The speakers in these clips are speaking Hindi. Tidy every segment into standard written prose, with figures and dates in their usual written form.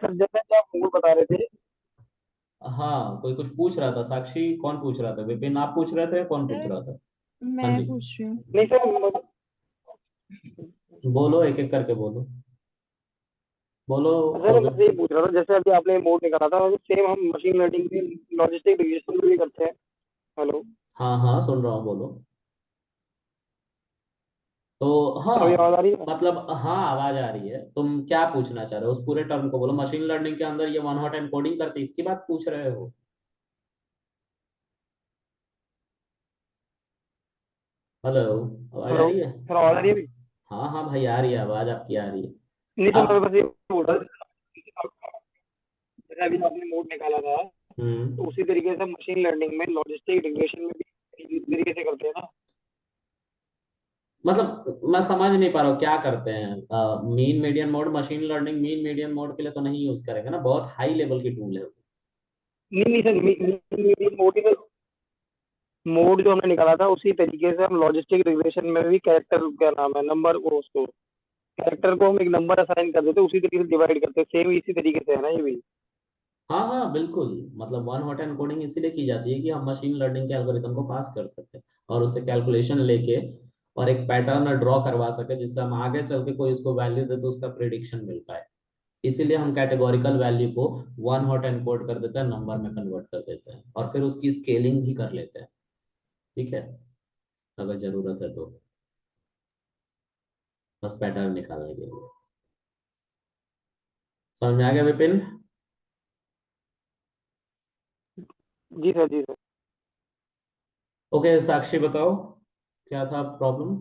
सर जैसे कि आप मूड बता रहे थे। हाँ, कोई कुछ पूछ रहा था। साक्षी कौन पूछ रहा था? विपिन आप पूछ रहे थे? कौन पूछ सर रहा था? हाँ मैं जी, पूछ रही हूँ। नहीं सर बोलो, एक एक करके बोलो, बोलो। सर मैं बस ये पूछ रहा था, जैसे अभी आपने मोड निकाला था, सेम हम मशीन लर्निंग में लॉजिस्टिक रिग्रेशन में भी करते हैं। हेलो। हाँ हाँ, सुन रहा हूँ, बोलो। तो सर अभी हाँ, आवाज आ रही है? मतलब हाँ, आवाज आ रही है। तुम क्या पूछना चाह रहे हो? उस पूरे टर्म को बोलो। मशीन लर्निंग के अंदर ये वन हॉट एनकोडिंग करते, इसकी बात पूछ रहे हो? हेलो, आवाज आ हेलो रही है? सर, आवाज आ रही है अभी? हाँ हाँ भाई, आ रही है आवाज, आपकी आ रही है। नहीं सर, मैं अब बस ये बोल रहा था, जैसे अभी आपने मोड निकाला था, तो हम्म, उसी तरीके से मशीन लर्निंग में लॉजिस्टिक रिग्रेशन में भी इस तरीके से करते हैं ना? मतलब मैं समझ नहीं पा रहा हूँ क्या करते हैं। Mean median mode machine learning mean median mode के लिए तो नहीं यूज करेंगे ना, बहुत हाई लेवल की टूल है वो। नहीं नहीं सर, मोड ही मोड जो हमने निकाला था उसी तरीके से हम लॉजिस्टिक रिग्रेशन में भी कैरेक्टर, क्या नाम है, नंबर को, उसको कैरेक्टर को हम एक नंबर असाइन कर देते हैं, उसी तरीके से डिवाइड करते हैं, सेम इसी तरीके से है ना ये भी? हाँ हाँ बिल्कुल। मतलब वन हॉट एनकोडिंग इसीलिए की जाती है कि हम मशीन लर्निंग के एल्गोरिथम को पास कर सके और उससे कैलकुलेशन लेके और एक पैटर्न ड्रॉ करवा सके, जिससे हम आगे चल के कोई उसको वैल्यू दे तो उसका प्रिडिक्शन मिल पाए। इसीलिए हम कैटेगोरिकल वैल्यू को वन हॉट एनकोड कर देते हैं, नंबर में कन्वर्ट कर देते हैं और फिर उसकी स्केलिंग भी कर लेते हैं। ठीक है, अगर जरूरत है तो, बस पैटर्न निकालने के लिए। समझ में आ गया विपिन? जी सर, जी सर। ओके, साक्षी बताओ, क्या था प्रॉब्लम?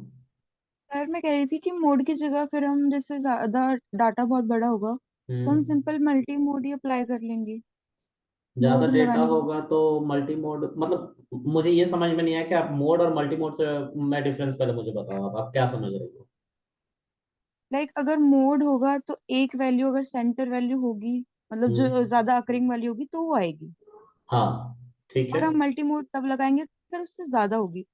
सर मैं कह रही थी कि मोड की जगह फिर हम जैसे ज्यादा डाटा बहुत बड़ा होगा तो हम हम्म, सिंपल मल्टी मोड ही अप्लाई कर लेंगे, ज्यादा मोड डेटा लगाने की होगा जरूरत। तो मल्टी मोड, मतलब मुझे ये समझ में नहीं आया कि आप मोड और मल्टी मोड से मैं डिफरेंस पहले मुझे बताओ, आप क्या समझ रहे हो? लाइक अगर मोड होगा तो एक वैल्यू अगर सेंटर वैल्यू होगी, मतलब जो हम्म, ज्यादा अकरिंग वाली होगी तो वो आएगी। हाँ ठीक है। और हम मल्टी मोड तब लगाएंगे अगर उससे ज्यादा होगी।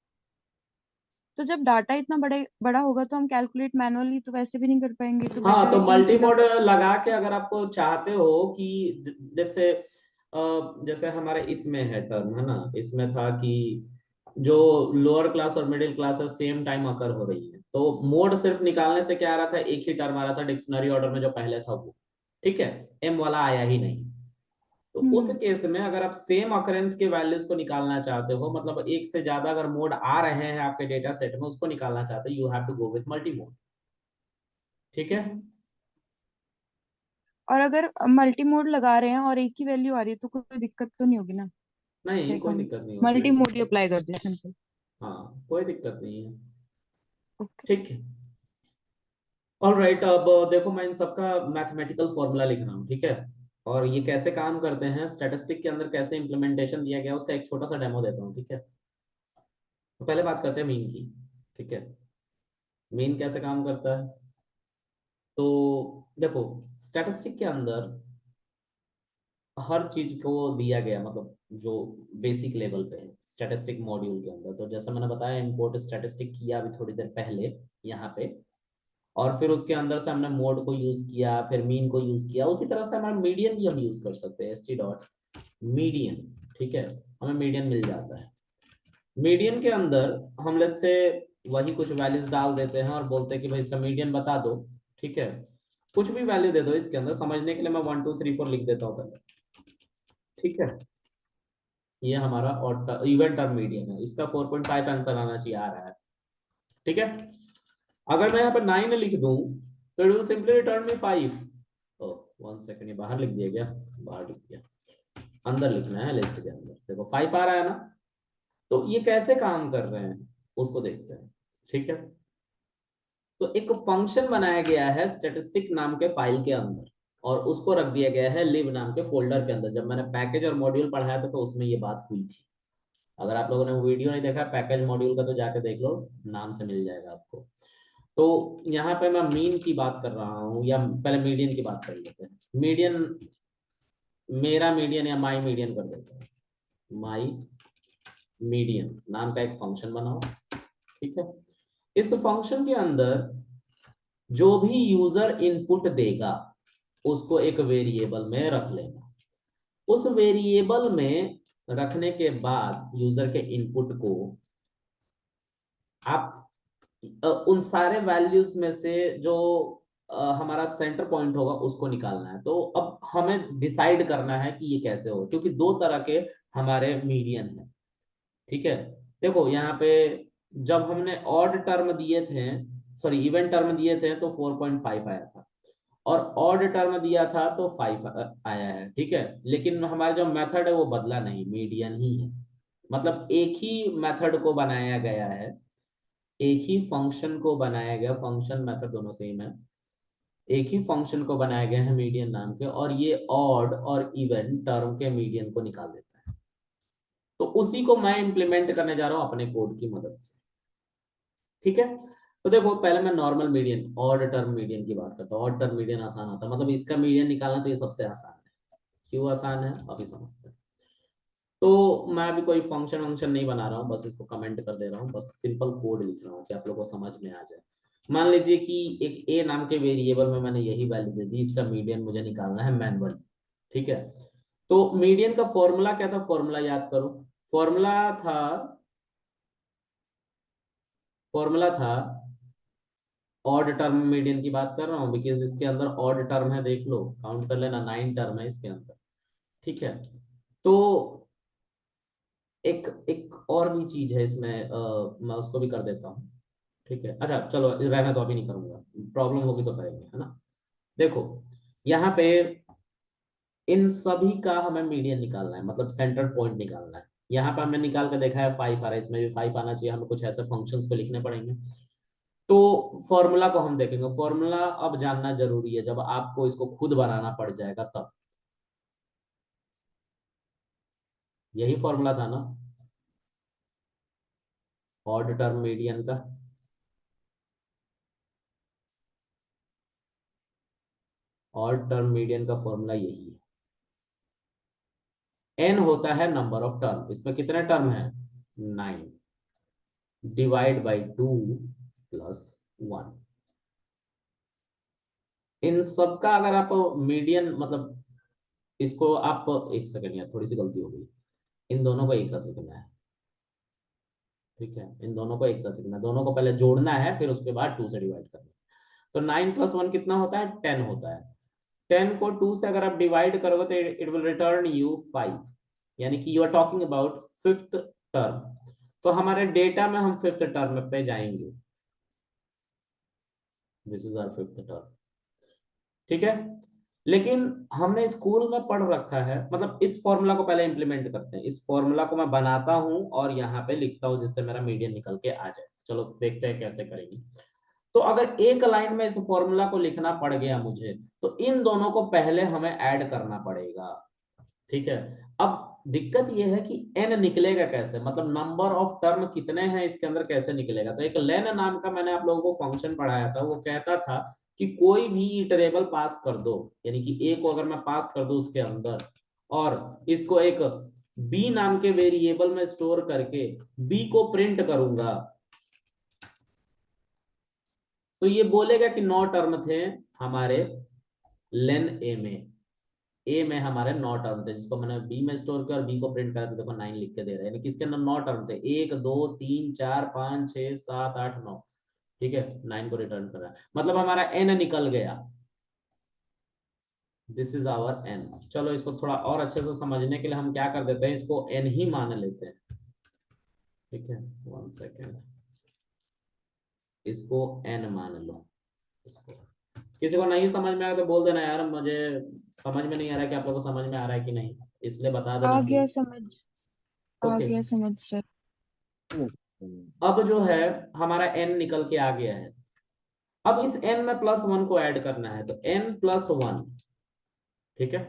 तो जब डाटा इतना बड़े बड़ा होगा तो हम कैलकुलेट मैनुअली तो वैसे भी नहीं कर पाएंगे, तो हाँ, बेटर तो है कि हम मल्टी सीधा। मोड लगा के अगर आपको चाहते हो कि जैसे जैसे हमारे इसमें है टर्म, है ना, इसमें था कि जो लोअर क्लास और मिडिल क्लास है सेम टाइम अकर हो रही है, तो मोड सिर्फ निकालने से क्या आ रहा था, एक ही टर्म आ रहा था डिक्शनरी ऑर्डर में जो पहले था वो। ठीक है, एम वाला आया ही नहीं। तो उस हम्म। केस में अगर आप सेम अकरेंस के वैल्यूज को निकालना चाहते हो, मतलब एक से ज्यादा अगर मोड आ रहे हैं आपके डेटा सेट में, उसको निकालना चाहते हो, you have to go with multi mode. ठीक है। हम्म। और अगर मल्टी मोड लगा रहे हैं और एक ही वैल्यू आ रही है तो कोई दिक्कत तो नहीं होगी ना? नहीं, लाइक कोई हम दिक्कत नहीं होगी। मल्टी मोड ही अप्लाई कर दें, सिंपल। हाँ, कोई दिक्कत नहीं है। ओके। ठीक है। ऑल राइट, अब देखो, मैं इन सबका मैथमेटिकल फॉर्मूला लिख रहा हूँ, ठीक है। और ये कैसे काम करते हैं, स्टैटिस्टिक के अंदर कैसे इंप्लीमेंटेशन दिया गया है, उसका एक छोटा सा डेमो देता हूँ, ठीक है। तो पहले बात करते हैं मीन की। ठीक है, मीन कैसे काम करता है? तो देखो, स्टैटिस्टिक के अंदर हर चीज को दिया गया, मतलब जो बेसिक लेवल पे है स्टैटिस्टिक मॉड्यूल के अंदर, तो जैसा मैंने बताया, इंपोर्ट स्टैटिस्टिक किया अभी थोड़ी देर पहले यहाँ पे। और फिर उसके अंदर से हमने मोड को यूज किया, फिर मीन को यूज किया, उसी तरह से हमारा मीडियन भी हम यूज कर सकते हैं, st डॉट मीडियन। ठीक है, हमें मीडियन मिल जाता है। मीडियन के अंदर हम लेट से वही कुछ वैल्यूज डाल देते हैं और बोलते हैं कि भाई इसका मीडियन बता दो। ठीक है, कुछ भी वैल्यू दे दो इसके अंदर, समझने के लिए मैं 1 2 3 4 लिख देता हूँ पहले। ठीक है, ये हमारा और इवेंट टर्म मीडियन है, इसका 4.5 आंसर आना चाहिए, आ रहा है। ठीक है, अगर मैं यहाँ पर 9 लिख दूं तो it will simply return me 5। Oh, 1 second, ये बाहर लिख दिया गया, बाहर लिख दिया, अंदर लिखना है लिस्ट के अंदर। देखो 5 आ रहा है ना। तो ये कैसे काम कर रहे हैं उसको देखते हैं। ठीक है, तो एक फंक्शन बनाया गया है स्टैटिस्टिक नाम के फाइल के अंदर, और उसको रख दिया गया है लिव नाम के फोल्डर के अंदर। जब मैंने पैकेज और मॉड्यूल पढ़ाया था तो उसमें ये बात हुई थी। अगर आप लोगों ने वो वीडियो नहीं देखा पैकेज मॉड्यूल का, तो जाके देख लो, नाम से मिल जाएगा आपको। तो यहाँ पे मैं मीन की बात कर रहा हूँ, या पहले मीडियन की बात कर लेते हैं। मीडियन, मेरा मीडियन या माई मीडियन कर देते हैं। माई मीडियन नाम का एक फंक्शन बनाओ। ठीक है, इस फंक्शन के अंदर जो भी यूजर इनपुट देगा, उसको एक वेरिएबल में रख लेना। उस वेरिएबल में रखने के बाद यूजर के इनपुट को आप उन सारे वैल्यूज में से जो हमारा सेंटर पॉइंट होगा उसको निकालना है। तो अब हमें डिसाइड करना है कि ये कैसे होगा, क्योंकि दो तरह के हमारे मीडियन है। ठीक है, देखो यहाँ पे जब हमने ऑड टर्म दिए थे, सॉरी इवन टर्म दिए थे तो 4.5 आया था, और ऑड टर्म दिया था तो 5 आया है। ठीक है, लेकिन हमारा जो मेथड है वो बदला नहीं, मीडियन ही है। मतलब एक ही मेथड को बनाया गया है, एक ही फंक्शन को बनाया गया, फंक्शन मेथड दोनों सेम है, एक ही फंक्शन को बनाया गया है मीडियन नाम के, और ये ऑड और इवन टर्म के मीडियन को निकाल देता है। तो उसी को मैं इंप्लीमेंट करने जा रहा हूं अपने कोड की मदद से। ठीक है, तो देखो पहले मैं normal median odd term median की बात करता हूँ। ऑड टर्म मीडियन आसान होता है, मतलब इसका मीडियन निकालना तो ये सबसे आसान है। क्यों आसान है अभी समझते हैं। तो मैं अभी कोई फंक्शन वंक्शन नहीं बना रहा हूँ, बस इसको कमेंट कर दे रहा हूँ, बस सिंपल कोड लिख रहा हूँ कि आप लोगों को समझ में आ जाए। मान लीजिए कि एक ए नाम के वेरिएबल में मैंने यही वैल्यू दे दी, इसका मीडियन मुझे निकालना है मैनुअल। ठीक है, तो मीडियन का फॉर्मूला क्या था, फॉर्मूला याद करो। फॉर्मूला था, फॉर्मूला था ऑड टर्म मीडियन की बात कर रहा हूँ बिकॉज इसके अंदर ऑड टर्म है, देख लो काउंट कर लेना, 9 टर्म है इसके अंदर। ठीक है, तो एक एक और भी चीज है इसमें, मैं उसको भी कर देता हूँ। ठीक है, अच्छा चलो रहना, तो अभी नहीं करूंगा, प्रॉब्लम होगी तो करेंगे, है ना। देखो यहाँ पे इन सभी का हमें मीडियन निकालना है, मतलब सेंटर पॉइंट निकालना है। यहाँ पे हमने निकाल के देखा है 5 आ रहा है, इसमें भी 5 आना चाहिए, हमें कुछ ऐसे फंक्शंस को लिखने पड़ेंगे। तो फॉर्मूला को हम देखेंगे, फॉर्मूला अब जानना जरूरी है, जब आपको इसको खुद बनाना पड़ जाएगा तब। यही फॉर्मूला था ना ऑड टर्म मीडियन का, ऑड टर्म मीडियन का फॉर्मूला यही है। एन होता है नंबर ऑफ टर्म, इसमें कितने टर्म है 9, डिवाइड बाई 2 प्लस 1। इन सबका अगर आप मीडियन, मतलब इसको आप, एक सेकंड यार थोड़ी सी गलती हो गई, इन दोनों को एक साथ लिखना है। ठीक है, इन दोनों को एक साथ लिखना है, दोनों को पहले जोड़ना है फिर उसके बाद 2 से डिवाइड करना है। तो 9 प्लस 1 कितना होता है 10 होता है। 10 को 2 से अगर आप डिवाइड करोगे तो इट विल रिटर्न यू 5, यानी कि you are talking about fifth term. तो हमारे डेटा में हम फिफ्थ टर्म पे जाएंगे, this is our fifth term. ठीक है, लेकिन हमने स्कूल में पढ़ रखा है, मतलब इस फॉर्मूला को पहले इंप्लीमेंट करते हैं। इस फॉर्मूला को मैं बनाता हूं और यहाँ पे लिखता हूं जिससे मेरा मीडियन निकल के आ जाए। चलो देखते हैं कैसे करेंगे। तो अगर एक लाइन में इस फॉर्मूला को लिखना पड़ गया मुझे, तो इन दोनों को पहले हमें ऐड करना पड़ेगा। ठीक है, अब दिक्कत यह है कि n निकलेगा कैसे, मतलब नंबर ऑफ टर्म कितने हैं इसके अंदर कैसे निकलेगा। तो एक लेन नाम का मैंने आप लोगों को फंक्शन पढ़ाया था, वो कहता था कि कोई भी इटरेबल पास कर दो, यानी कि a को अगर मैं पास कर दूं उसके अंदर, और इसको एक b नाम के वेरिएबल में स्टोर करके b को प्रिंट करूंगा, तो ये बोलेगा कि 9 टर्म थे हमारे लेन ए में। ए में हमारे 9 टर्म थे जिसको मैंने बी में स्टोर किया और बी को प्रिंट करा, तो देखो 9 लिख के दे रहा है, यानी कि इसके अंदर 9 टर्म थे, 1 2 3 4 5 6 7 8 9। ठीक है, 9 को रिटर्न कर रहा है, मतलब हमारा एन निकल गया। This is our N. चलो इसको थोड़ा और अच्छे से समझने के लिए हम क्या कर देते हैं, इसको एन ही मान लेते हैं। ठीक है, 1 सेकेंड, इसको एन मान लो। इसको किसी को नहीं समझ में आया तो बोल देना यार, मुझे समझ में नहीं आ रहा है कि आप लोगों को समझ में आ रहा है कि नहीं, इसलिए बता देना आ गया प्लीज। समझ, आ ओके, गया समझ सर। अब जो है हमारा n निकल के आ गया है। अब इस n में प्लस 1 को ऐड करना है, तो n प्लस 1। ठीक है,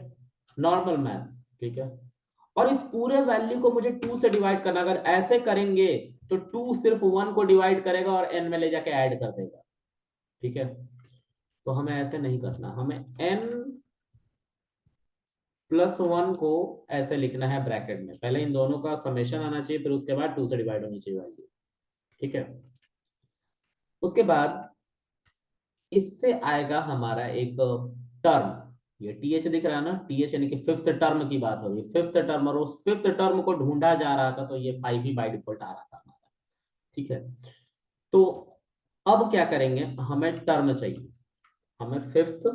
नॉर्मल मैथ्स। ठीक है, और इस पूरे वैल्यू को मुझे 2 से डिवाइड करना, अगर ऐसे करेंगे तो 2 सिर्फ 1 को डिवाइड करेगा और n में ले जाके ऐड कर देगा। ठीक है, तो हमें ऐसे नहीं करना, हमें n प्लस 1 को ऐसे लिखना है ब्रैकेट में, पहले इन दोनों का समेशन आना चाहिए, फिर उसके बाद 2 से डिवाइड होनी चाहिए वैल्यू। ठीक है, उसके बाद इससे आएगा हमारा एक टर्म, ये TH दिख रहा है ना, TH यानी कि फिफ्थ टर्म की बात हो रही है, फिफ्थ टर्म, और उस फिफ्थ टर्म को ढूंढा जा रहा था, तो ये 5 ही बाय डिफॉल्ट आ रहा था हमारा। ठीक है, तो अब क्या करेंगे, हमें टर्म चाहिए, हमें फिफ्थ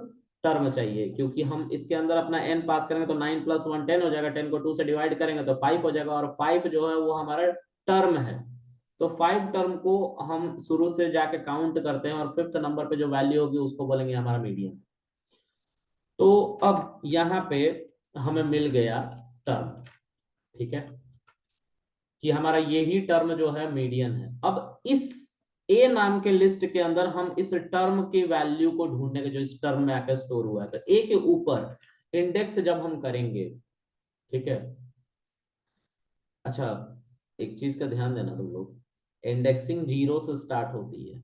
टर्म चाहिए, क्योंकि हम इसके अंदर अपना n पास करेंगे तो 9 + 1 10 हो जाएगा, 10 को 2 से डिवाइड करेंगे तो 5 हो जाएगा, और 5 जो है वो हमारा टर्म है। तो 5 टर्म को हम शुरू से जाके काउंट करते हैं, और फिफ्थ नंबर पे जो वैल्यू होगी उसको बोलेंगे हमारा मीडियन। तो अब यहाँ पे हमें मिल गया टर्म, ठीक है, कि हमारा यही टर्म जो है मीडियन है। अब इस ए नाम के लिस्ट के अंदर हम इस टर्म की वैल्यू को ढूंढने के, जो इस टर्म में आकर स्टोर हुआ है, तो ए के ऊपर इंडेक्स जब हम करेंगे, ठीक है। अच्छा, एक चीज का ध्यान देना तुम लोग, इंडेक्सिंग 0 से स्टार्ट होती है,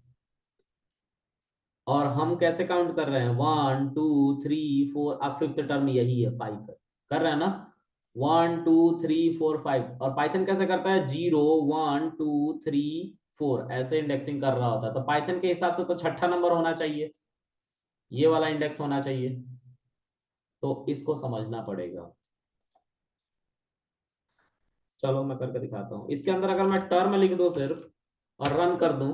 और हम कैसे काउंट कर रहे हैं, 1 2 3 4, अब फिफ्थ टर्म यही है, 5 है, कर रहे हैं ना, 1 2 3 4 5। और पाइथन कैसे करता है, 0 1 2 3 4 ऐसे इंडेक्सिंग कर रहा होता है। तो पाइथन के हिसाब से तो छठा नंबर होना चाहिए, ये वाला इंडेक्स होना चाहिए, तो इसको समझना पड़ेगा। चलो मैं करके दिखाता हूँ। इसके अंदर अगर मैं टर्म लिख दूं सिर्फ और रन कर दूं,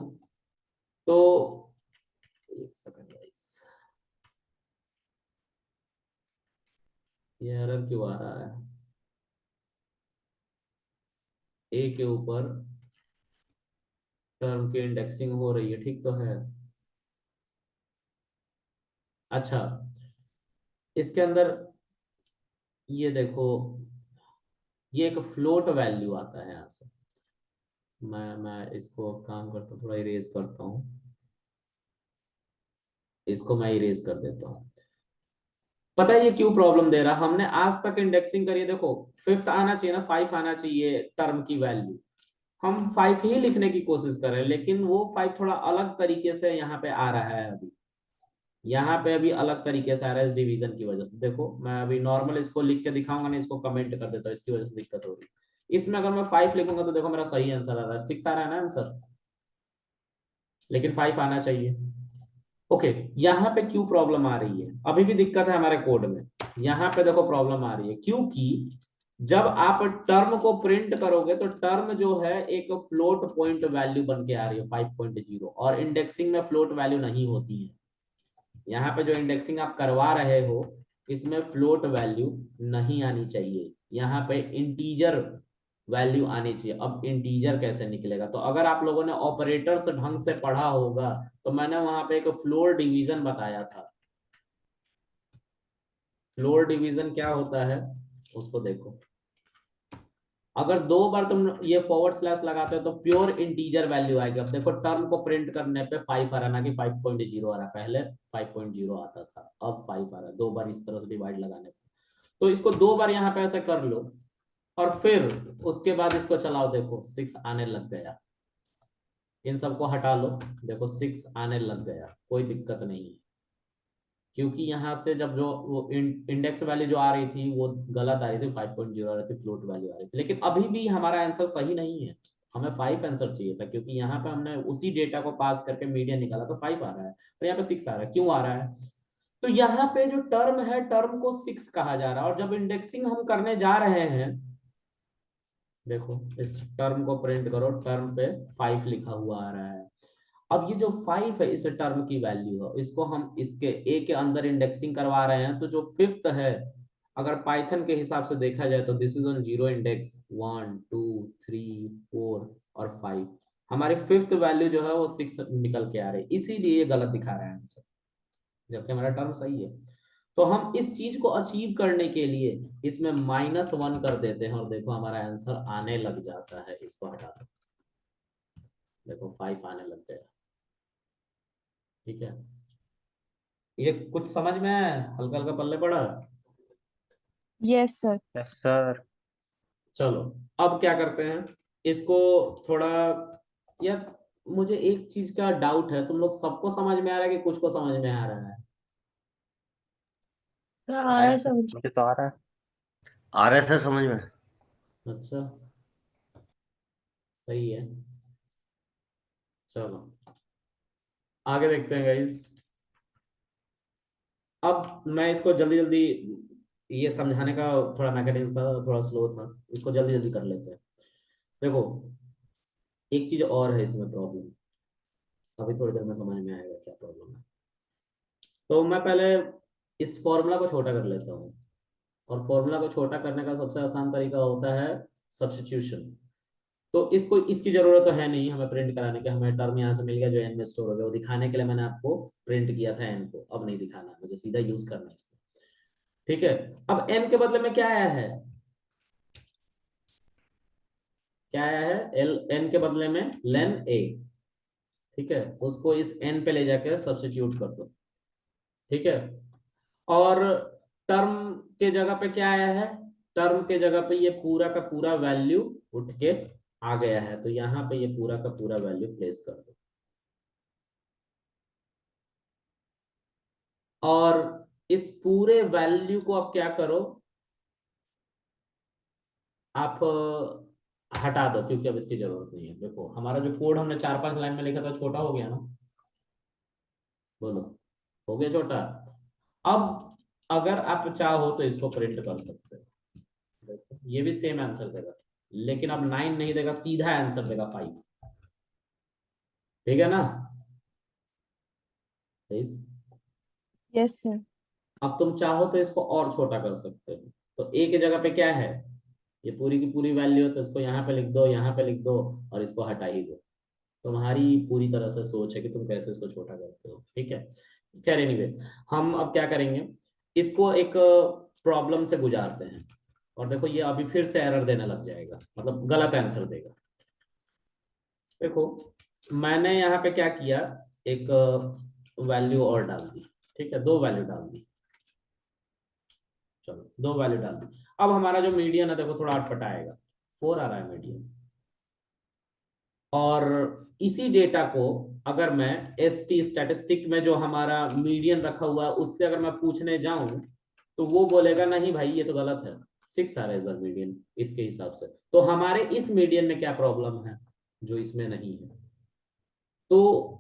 तो एक सेकंड गाइस, ये एरर क्यों आ रहा है, ए के ऊपर टर्म की इंडेक्सिंग हो रही है, ठीक तो है। अच्छा, इसके अंदर ये देखो, ये एक फ्लोट वैल्यू आता है यहाँ से, मैं इसको काम करता हूँ, थोड़ा इरेज करता हूँ, इसको मैं इरेज कर देता हूँ। पता है ये क्यों प्रॉब्लम दे रहा, हमने आज तक इंडेक्सिंग करी है, देखो फिफ्थ आना चाहिए ना, 5 आना चाहिए टर्म की वैल्यू, हम 5 ही लिखने की कोशिश कर रहे हैं, लेकिन वो 5 थोड़ा अलग तरीके से यहाँ पे आ रहा है, अभी यहाँ पे अभी अलग तरीके से आ रहा है इस डिवीजन की वजह से। देखो मैं अभी नॉर्मल इसको लिख के दिखाऊंगा नहीं, इसको कमेंट कर देता हूँ, इसकी वजह से दिक्कत हो रही है। इसमें अगर मैं 5 लिखूंगा तो देखो मेरा सही आंसर आ रहा है, 6 आ रहा है ना आंसर, लेकिन 5 आना चाहिए। ओके, यहाँ पे क्यों प्रॉब्लम आ रही है, अभी भी दिक्कत है हमारे कोड में। यहाँ पे देखो प्रॉब्लम आ रही है क्योंकि जब आप टर्म को प्रिंट करोगे तो टर्म जो है एक फ्लोट पॉइंट वैल्यू बन के आ रही है 5.0, और इंडेक्सिंग में फ्लोट वैल्यू नहीं होती है। यहाँ पे जो इंडेक्सिंग आप करवा रहे हो इसमें फ्लोट वैल्यू नहीं आनी चाहिए, यहाँ पे इंटीजर वैल्यू आनी चाहिए। अब इंटीजर कैसे निकलेगा, तो अगर आप लोगों ने ऑपरेटर्स ढंग से पढ़ा होगा तो मैंने वहां पे एक फ्लोर डिवीजन बताया था। फ्लोर डिवीजन क्या होता है उसको देखो, अगर 2 बार तुम ये फॉरवर्ड स्लैश लगाते हो तो प्योर इंटीजर वैल्यू आएगी। अब देखो टर्म को प्रिंट करने पे 5 आ रहा ना कि 5.0 आ रहा, पहले 5.0 आता था, अब 5 आ रहा है 2 बार इस तरह से डिवाइड लगाने पे। तो इसको 2 बार यहाँ पे ऐसे कर लो, और फिर उसके बाद इसको चलाओ, देखो 6 आने लग गया। इन सबको हटा लो, देखो 6 आने लग गया, कोई दिक्कत नहीं है, क्योंकि यहाँ से जब जो वो इंडेक्स वैल्यू जो आ रही थी वो गलत आ रही थी, 5.0 आ रही थी, फ्लोट वैल्यू आ रही थी। लेकिन अभी भी हमारा आंसर सही नहीं है, हमें 5 आंसर चाहिए था, क्योंकि यहाँ पे हमने उसी डेटा को पास करके मीडियन निकाला तो 5 आ रहा है, और यहाँ पे 6 आ रहा है, क्यों आ रहा है। तो यहाँ पे जो टर्म है, टर्म को 6 कहा जा रहा है, और जब इंडेक्सिंग हम करने जा रहे हैं, देखो इस टर्म को प्रिंट करो, टर्म पे 5 लिखा हुआ आ रहा है। अब ये जो 5 है इस टर्म की वैल्यू है, इसको हम इसके ए के अंदर इंडेक्सिंग करवा रहे हैं, तो जो फिफ्थ है अगर पाइथन के हिसाब से देखा जाए तो दिस इज ऑन 0 इंडेक्स, 1 2 3 4 और 5, हमारी फिफ्थ वैल्यू जो है वो 6 निकल के आ रही है, इसीलिए ये गलत दिखा रहा है आंसर, जबकि हमारा टर्म सही है। तो हम इस चीज को अचीव करने के लिए इसमें -1 कर देते हैं, और देखो हमारा आंसर आने लग जाता है। इसको हटा दो, देखो 5 आने लग गया, ठीक है। ये कुछ समझ में आया, हल्का हल्का पल्ले पड़ा। Yes sir. Yes sir. चलो अब क्या करते हैं, इसको थोड़ा, यार मुझे एक चीज का डाउट है, तुम लोग सबको समझ में आ रहा है कि कुछ को समझ में आ रहा है। आ रहा है समझ। मुझे तो आ रहा है। RSS समझ में। अच्छा, सही है, चलो आगे देखते हैं गाइस। अब मैं इसको जल्दी जल्दी, ये समझाने का थोड़ा मैकेनिज्म था, थोड़ा स्लो था, इसको जल्दी जल्दी कर लेते हैं। देखो एक चीज और है इसमें प्रॉब्लम, अभी थोड़ी देर में समझ में आएगा क्या प्रॉब्लम है। तो मैं पहले इस फॉर्मूला को छोटा कर लेता हूँ, और फॉर्मूला को छोटा करने का सबसे आसान तरीका होता है सब्स्टिट्यूशन। तो इसको, इसकी जरूरत तो है नहीं हमें प्रिंट कराने की, हमें टर्म यहाँ से मिल गया जो एन में स्टोर हो गया, वो दिखाने के लिए मैंने आपको प्रिंट किया था एन को, अब नहीं दिखाना, मुझे सीधा यूज करना है इसको। ठीक है, अब एम के बदले में क्या आया है, क्या आया है, एल, एन के बदले में लेन ए। ठीक है, उसको इस एन पे ले जाकर सब्स्टिट्यूट कर दो। ठीक है, और टर्म के जगह पे क्या आया है, टर्म के जगह पे ये पूरा का पूरा वैल्यू उठ के आ गया है, तो यहाँ पे ये पूरा का पूरा वैल्यू प्लेस कर दो। और इस पूरे वैल्यू को आप क्या करो, आप हटा दो, क्योंकि अब इसकी जरूरत नहीं है। देखो हमारा जो कोड हमने 4-5 लाइन में लिखा था छोटा हो गया ना, बोलो हो गया छोटा। अब अगर आप चाहो तो इसको प्रिंट कर सकते हो, देखो ये भी सेम आंसर देगा, लेकिन अब 9 नहीं देगा, सीधा आंसर देगा 5। ठीक है ना इस, यस सर। अब तुम चाहो तो इसको और छोटा कर सकते हो। तो ए की जगह पे क्या है, ये पूरी की पूरी वैल्यू है, तो इसको यहाँ पे लिख दो, यहाँ पे लिख दो, और इसको हटा ही दो। तुम्हारी पूरी तरह से सोच है कि तुम कैसे इसको छोटा करते हो। ठीक है, खैर एनीवे, हम अब क्या करेंगे, इसको एक प्रॉब्लम से गुजारते हैं। और देखो ये अभी फिर से एरर देने लग जाएगा, मतलब गलत आंसर देगा। देखो मैंने यहाँ पे क्या किया, एक वैल्यू और डाल दी। ठीक है, 2 वैल्यू डाल दी, चलो 2 वैल्यू डाल दी। अब हमारा जो मीडियन है देखो थोड़ा अटपटाएगा, 4 आ रहा है मीडियन। और इसी डेटा को अगर मैं एसटी स्टैटिस्टिक में जो हमारा मीडियन रखा हुआ है उससे अगर मैं पूछने जाऊं, तो वो बोलेगा नहीं भाई ये तो गलत है, 6 आ रहा है इस बार मीडियन इसके हिसाब से। तो हमारे इस मीडियन में क्या प्रॉब्लम है जो इसमें नहीं है। तो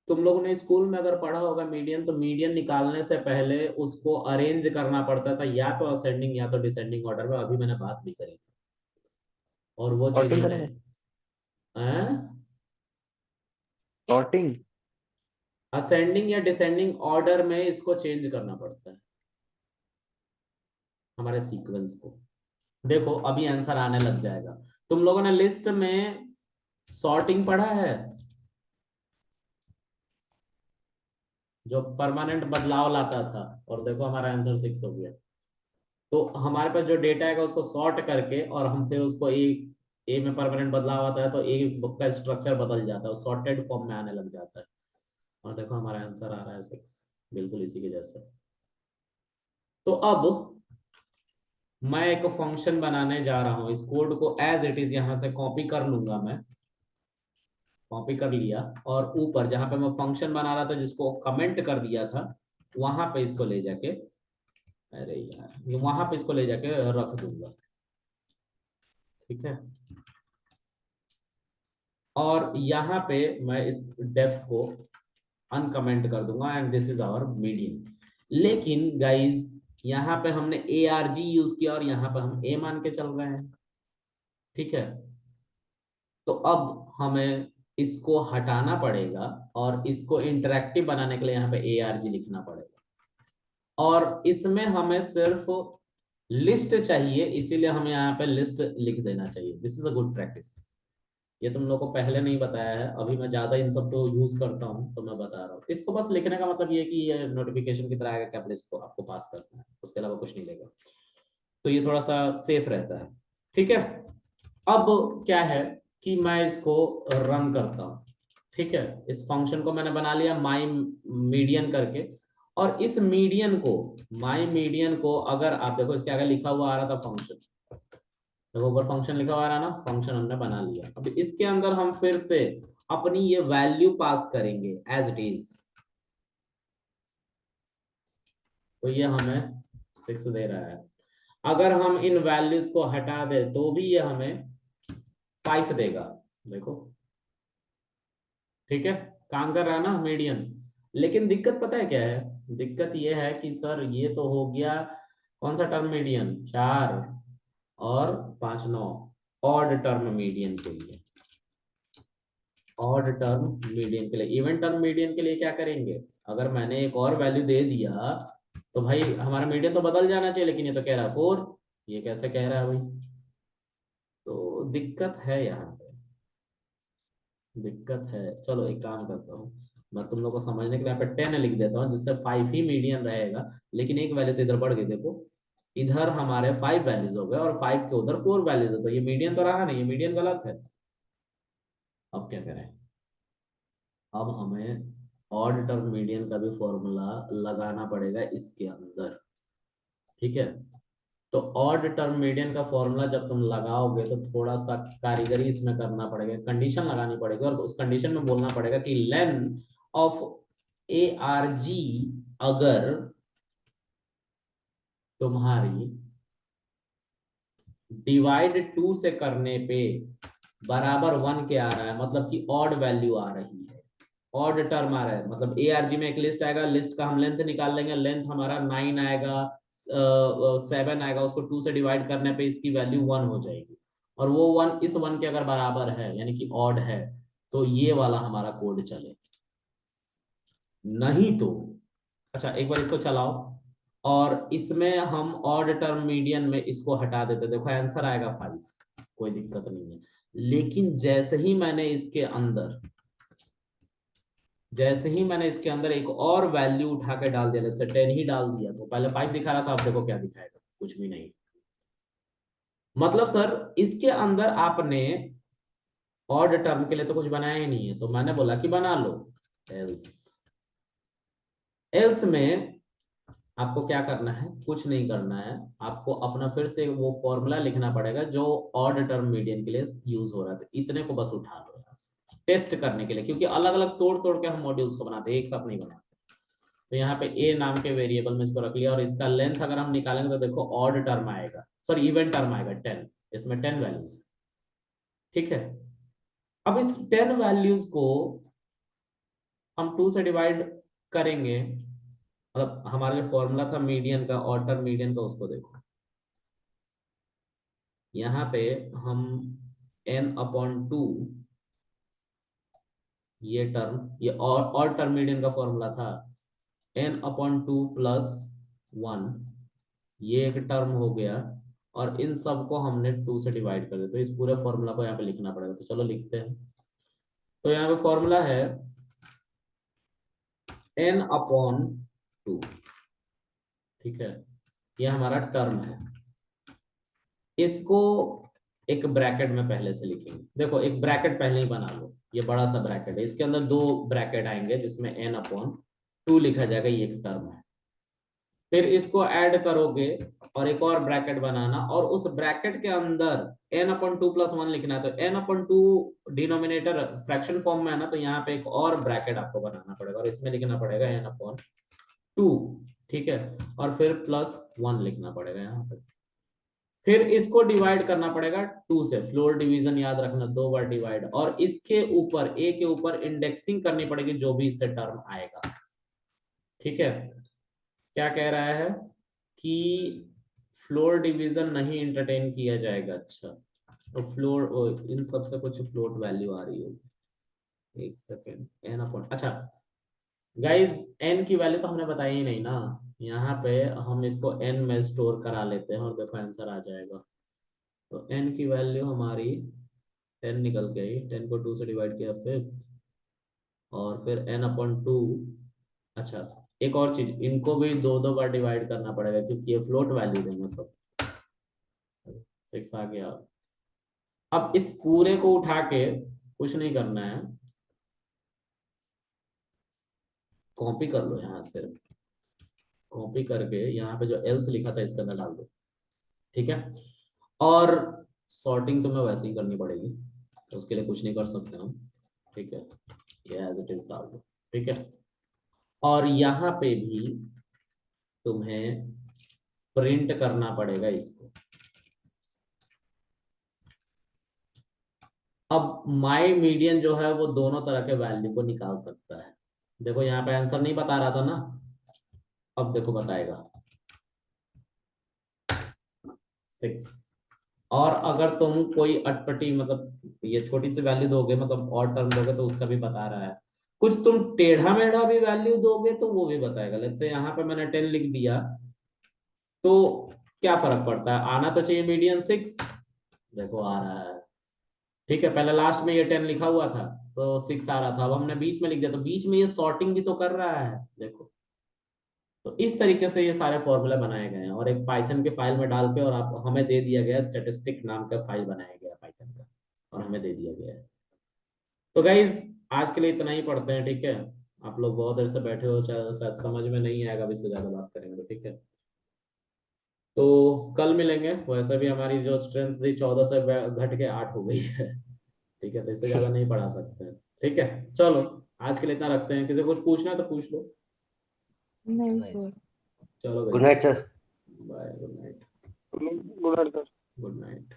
तुम लोगों ने स्कूल में अगर पढ़ा होगा मीडियन, तो मीडियन निकालने से पहले उसको अरेंज करना पड़ता था, या तो असेंडिंग या तो डिसेंडिंग ऑर्डर में, अभी मैंने बात भी करी थी। और वो चीज सॉर्टिंग मैंने, करेंगे, सॉर्टिंग। असेंडिंग या डिसेंडिंग ऑर्डर में इसको चेंज करना पड़ता है हमारे सीक्वेंस को। देखो अभी आंसर आने लग जाएगा। तुम लोगों ने लिस्ट में सॉर्टिंग पढ़ा है, जो परमानेंट बदलाव लाता था, और देखो हमारा आंसर 6 हो गया। तो हमारे पास जो डेटा है उसको सॉर्ट करके, और हम फिर उसको ए में परमानेंट बदलाव आता है तो ए का स्ट्रक्चर बदल जाता है, सॉर्टेड फॉर्म में आने लग जाता है। और देखो हमारा आंसर आ रहा है 6, बिल्कुल इसी के जैसे। तो अब मैं एक फंक्शन बनाने जा रहा हूं, इस कोड को एज इट इज यहां से कॉपी कर लूंगा मैं, कॉपी कर लिया, और ऊपर जहां पे मैं फंक्शन बना रहा था जिसको कमेंट कर दिया था, वहां पे इसको ले जाके, अरे यार वहां पे इसको ले जाके रख दूंगा। ठीक है, और यहाँ पे मैं इस डेफ को अनकमेंट कर दूंगा, and this is our median. लेकिन गाइज यहाँ पे हमने ए आर जी यूज किया, और यहाँ पे हम ए मान के चल रहे हैं। ठीक है, तो अब हमें इसको हटाना पड़ेगा, और इसको इंटरेक्टिव बनाने के लिए यहाँ पे ए आर जी लिखना पड़ेगा। और इसमें हमें सिर्फ लिस्ट चाहिए, इसीलिए हमें यहाँ पे लिस्ट लिख देना चाहिए। This is a good practice, ये तुम लोग को पहले नहीं बताया है, अभी मैं ज्यादा इन सब को यूज करता हूँ तो मैं बता रहा हूँ। इसको बस लिखने का मतलब ये कि ये नोटिफिकेशन की तरह आएगा कि आपने इसको आपको पास करना है, उसके अलावा कुछ नहीं लेगा। तो ये थोड़ा सा सेफ रहता है। ठीक है, अब क्या है कि मैं इसको रन करता हूँ। ठीक है, इस फंक्शन को मैंने बना लिया माई मीडियन करके, और इस मीडियन को, माई मीडियन को, अगर आप देखो इसके आगे लिखा हुआ आ रहा था फंक्शन, देखो ऊपर फंक्शन लिखा हुआ रहा ना, फंक्शन हमने बना लिया। अब इसके अंदर हम फिर से अपनी ये वैल्यू पास करेंगे एज इट इज। तो ये हमें 6 दे रहा है। अगर हम इन वैल्यूज को हटा दे तो भी ये हमें 5 देगा। देखो ठीक है, काम कर रहा है ना मीडियन। लेकिन दिक्कत पता है क्या है, दिक्कत ये है कि सर ये तो हो गया कौन सा टर्म मीडियन, 4 और 5 9, ऑड टर्म मीडियन के लिए, ऑड टर्म मीडियन के लिए। इवन टर्म मीडियन के लिए क्या करेंगे, अगर मैंने एक और वैल्यू दे दिया तो भाई हमारा मीडियन तो बदल जाना चाहिए, लेकिन ये तो कह रहा है 4, ये कैसे कह रहा है भाई, तो दिक्कत है यहाँ पे, दिक्कत है। चलो एक काम करता हूँ, मैं तुम लोग को समझने के लिए यहाँ पे 10 लिख देता हूँ, जिससे 5 ही मीडियन रहेगा, लेकिन एक वैल्यू तो इधर बढ़ गई। देखो इधर हमारे 5 वैल्यूज हो गए और 5 के उधर 4 वैल्यूज है, तो ये मीडियन तो रहा नहीं, ये मीडियन गलत है। अब क्या करें, अब हमें ऑड टर्म मीडियन का भी फॉर्मूला लगाना पड़ेगा इसके अंदर, ठीक है। तो ऑड टर्म मीडियन का फॉर्मूला जब तुम लगाओगे तो थोड़ा सा कारीगरी इसमें करना पड़ेगा, कंडीशन लगानी पड़ेगी, और उस कंडीशन में बोलना पड़ेगा कि lane of A R G अगर तुम्हारी डिवाइड 2 से करने पे बराबर 1 के आ रहा है, मतलब कि ऑड वैल्यू आ रही है, ऑड टर्म आ रहा है, मतलब ए आर जी में एक लिस्ट आएगा, लिस्ट का हम लेंथ निकाल लेंगे, लेंथ हमारा 9 आएगा, 7 आएगा, उसको 2 से डिवाइड करने पे इसकी वैल्यू 1 हो जाएगी, और वो 1 इस 1 के अगर बराबर है यानी कि ऑड है, तो ये वाला हमारा कोड चले, नहीं तो अच्छा एक बार इसको चलाओ और इसमें हम ऑड टर्म मीडियन में इसको हटा देते, देखो आंसर आएगा 5, कोई दिक्कत नहीं है। लेकिन जैसे ही मैंने इसके अंदर एक और वैल्यू उठा के डाल दिया, जैसे 10 ही डाल दिया, तो पहले 5 दिखा रहा था, अब देखो क्या दिखाएगा, कुछ भी नहीं। मतलब सर इसके अंदर आपने ऑड टर्म के लिए तो कुछ बनाया ही नहीं है, तो मैंने बोला कि बना लो एल्स। एल्स में आपको क्या करना है, कुछ नहीं करना है, आपको अपना फिर से वो फॉर्मूला लिखना पड़ेगा जो ऑड टर्म मीडियन के लिए यूज हो रहा था, इतने को बस उठा लो यहाँ से टेस्ट करने के लिए, क्योंकि अलग अलग तोड़ तोड़ के हम मॉड्यूल्स को बनाते हैं, एक साथ नहीं बनाते। तो यहाँ पे ए नाम के वेरिएबल में इसको रख लिया, और इसका लेंथ अगर हम निकालेंगे तो देखो ऑड टर्म आएगा, सॉरी इवन टर्म आएगा 10, इसमें 10 वैल्यूज, ठीक है। अब इस 10 वैल्यूज को हम 2 से डिवाइड करेंगे, मतलब हमारा जो फॉर्मूला था मीडियन का, ऑड टर्म मीडियन का, उसको देखो यहाँ पे हम n/2, ये टर्म, ये ऑड टर्म मीडियन का फॉर्मूला था, n/2 प्लस 1, ये एक टर्म हो गया, और इन सब को हमने 2 से डिवाइड कर दिया, तो इस पूरे फॉर्मूला को यहाँ पे लिखना पड़ेगा, तो चलो लिखते हैं। तो यहाँ पे फॉर्मूला है n/2, ठीक है, ये हमारा टर्म है। इसको एक ब्रैकेट में पहले से लिखेंगे, देखो एक ब्रैकेट पहले ही बना लो, ये बड़ा सा ब्रैकेट है, इसके अंदर 2 ब्रैकेट आएंगे जिसमें n/2 लिखा जाएगा, ये एक टर्म है। फिर इसको ऐड करोगे और एक और ब्रैकेट बनाना, और उस ब्रैकेट के अंदर n/2 प्लस 1 लिखना है, तो n/2 डिनोमिनेटर फ्रैक्शन फॉर्म में है ना, तो यहाँ पे एक और ब्रैकेट आपको बनाना पड़ेगा, और इसमें लिखना पड़ेगा n/2, ठीक है, और फिर प्लस 1 लिखना पड़ेगा यहाँ पे। फिर इसको डिवाइड करना पड़ेगा 2 से, फ्लोर डिवीजन याद रखना, 2 बार डिवाइड, और इसके ऊपर ए के ऊपर इंडेक्सिंग करनी पड़ेगी जो भी इससे टर्म आएगा, ठीक है। क्या कह रहा है कि फ्लोर डिवीजन नहीं इंटरटेन किया जाएगा, अच्छा तो फ्लोर, इन सब से कुछ फ्लोट वैल्यू आ रही होगी, एक सेकेंड, अच्छा गाइज n की वैल्यू तो हमने बताई ही नहीं ना, यहाँ पे हम इसको n में स्टोर करा लेते हैं और देखो आंसर आ जाएगा। तो n की वैल्यू हमारी 10 निकल गई, 10 को 2 से डिवाइड किया 5, और फिर n/2, अच्छा एक और चीज, इनको भी 2 बार डिवाइड करना पड़ेगा क्योंकि ये फ्लोट वैल्यू देंगे सब, 6 आ गया। अब इस पूरे को उठा के कुछ नहीं करना है, कॉपी कर लो, यहाँ से कॉपी करके यहाँ पे जो एल्स लिखा था इसके अंदर डाल दो, ठीक है। और सॉर्टिंग तुम्हें वैसे ही करनी पड़ेगी, तो उसके लिए कुछ नहीं कर सकते हम, ठीक है, ये एज इट इज डाल दो, ठीक है। और यहाँ पे भी तुम्हें प्रिंट करना पड़ेगा इसको। अब माई मीडियन जो है वो दोनों तरह के वैल्यू को निकाल सकता है, देखो यहाँ पे आंसर नहीं बता रहा था ना, अब देखो बताएगा 6। और अगर तुम कोई अटपटी मतलब ये छोटी सी वैल्यू दोगे, मतलब और टर्म दोगे तो उसका भी बता रहा है। कुछ तुम टेढ़ा मेढ़ा भी वैल्यू दोगे तो वो भी बताएगा। लेट्स से यहाँ पे मैंने 10 लिख दिया, तो क्या फर्क पड़ता है, आना तो चाहिए मीडियन 6। देखो आ रहा है, ठीक है। पहले लास्ट में ये 10 लिखा हुआ था तो 6 आ रहा था, अब हमने बीच में लिख दिया तो बीच में ये सॉर्टिंग भी तो कर रहा है, देखो। तो इस तरीके से ये सारे फॉर्मूले बनाए गए हैं और एक पाइथन के फाइल में डाल के, और आप हमें दे दिया गया स्टैटिस्टिक नाम का फाइल बनाया गया पाइथन का, और हमें दे दिया गया है। तो गाइज आज के लिए इतना ही पढ़ते हैं, ठीक है। आप लोग बहुत देर से बैठे हो, शायद समझ में नहीं आएगा, अभी से ज्यादा बात करेंगे तो, ठीक है। तो कल मिलेंगे। वैसे भी हमारी जो स्ट्रेंथ थी 14 से घट के 8 हो गई है, ठीक है। तो इससे ज्यादा नहीं पढ़ा सकते हैं, ठीक है। चलो आज के लिए इतना रखते हैं, किसी को कुछ पूछना है तो पूछ लो। नहीं नहीं सर। चलो गुड भाई, night sir. Bye, good night. Good night sir. Good night.